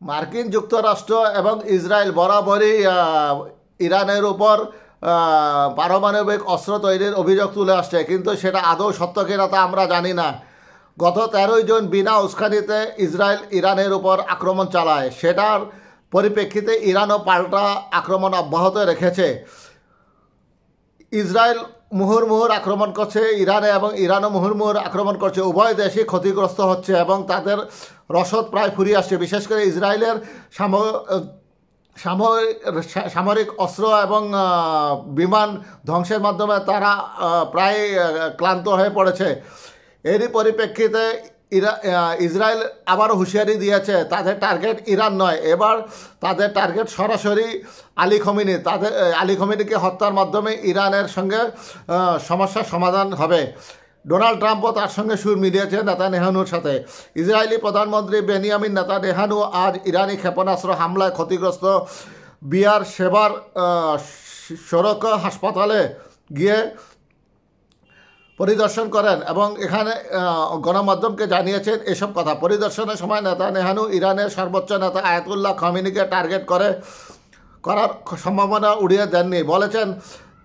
মার্কিন যুক্তরাষ্ট্র এবং ইসরায়েল বরাবরই ইরানের উপর পারমাণবিক অস্ত্র তৈরির অভিযোগ তুলে আসছে, কিন্তু সেটা আদৌ সত্য কিনা তা আমরা জানি না। গত 13 জুন বিনা উস্কানিতে ইসরায়েল ইরানের উপর আক্রমণ চালায়। সেটার পরিপ্রেক্ষিতে ইরানও পাল্টা আক্রমণ অব্যাহত রেখেছে। ইসরায়েল মুহুর্মুহুর আক্রমণ করছে ইরানে এবং ইরানও মুহুর্মুহুর আক্রমণ করছে। উভয় দেশই ক্ষতিগ্রস্ত হচ্ছে এবং তাদের রসদ প্রায় ফুরিয়ে আসছে। বিশেষ করে ইসরায়েলের সামরিক অস্ত্র এবং বিমান ধ্বংসের মাধ্যমে তারা প্রায় ক্লান্ত হয়ে পড়েছে। এরই পরিপ্রেক্ষিতে ইসরায়েল আবারও হুঁশিয়ারি দিয়েছে তাদের টার্গেট ইরান নয়, এবার তাদের টার্গেট সরাসরি আলী খমেনি। আলী খমেনিকে হত্যার মাধ্যমে ইরানের সঙ্গে সমস্যার সমাধান হবে। ডোনাল্ড ট্রাম্পও তার সঙ্গে সুর মিলিয়েছে নেতানিয়াহুর সাথে। ইসরায়েলি প্রধানমন্ত্রী বেনিয়ামিন নেতানিয়াহু আজ ইরানি ক্ষেপণাস্ত্র হামলায় ক্ষতিগ্রস্ত বিয়ার শেবার সড়ক হাসপাতালে গিয়ে পরিদর্শন করেন এবং এখানে গণমাধ্যমকে জানিয়েছেন এসব কথা। পরিদর্শনের সময় নেতানিয়াহু ইরানের সর্বোচ্চ নেতা আয়াতুল্লাহ খমেনিকে টার্গেট করার সম্ভাবনা উড়িয়ে দেননি। বলেছেন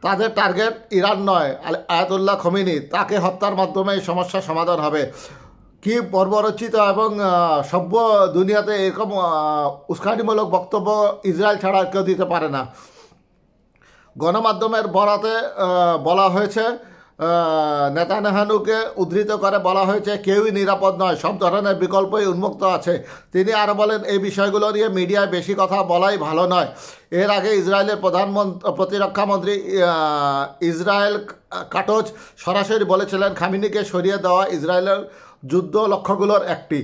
তাদের টার্গেট ইরান নয়, আয়াতুল্লাহ খমেনি। তাকে হত্যার মাধ্যমে এই সমস্যার সমাধান হবে। কি বর্বরচিত এবং সভ্য দুনিয়াতে এরকম উস্কানিমূলক বক্তব্য ইসরায়েল ছাড়া কেউ দিতে পারে না। গণমাধ্যমের বরাতে বলা হয়েছে, নেতানিয়াহুকে উদ্ধৃত করে বলা হয়েছে কেউই নিরাপদ নয়, সব ধরনের বিকল্পই উন্মুক্ত আছে। তিনি আরও বলেন এই বিষয়গুলো নিয়ে মিডিয়ায় বেশি কথা বলাই ভালো নয়। এর আগে ইসরায়েলের প্রতিরক্ষামন্ত্রী ইসরায়েল কাটজ সরাসরি বলেছিলেন খামেনিকে সরিয়ে দেওয়া ইসরায়েলের যুদ্ধ লক্ষ্যগুলোর একটি।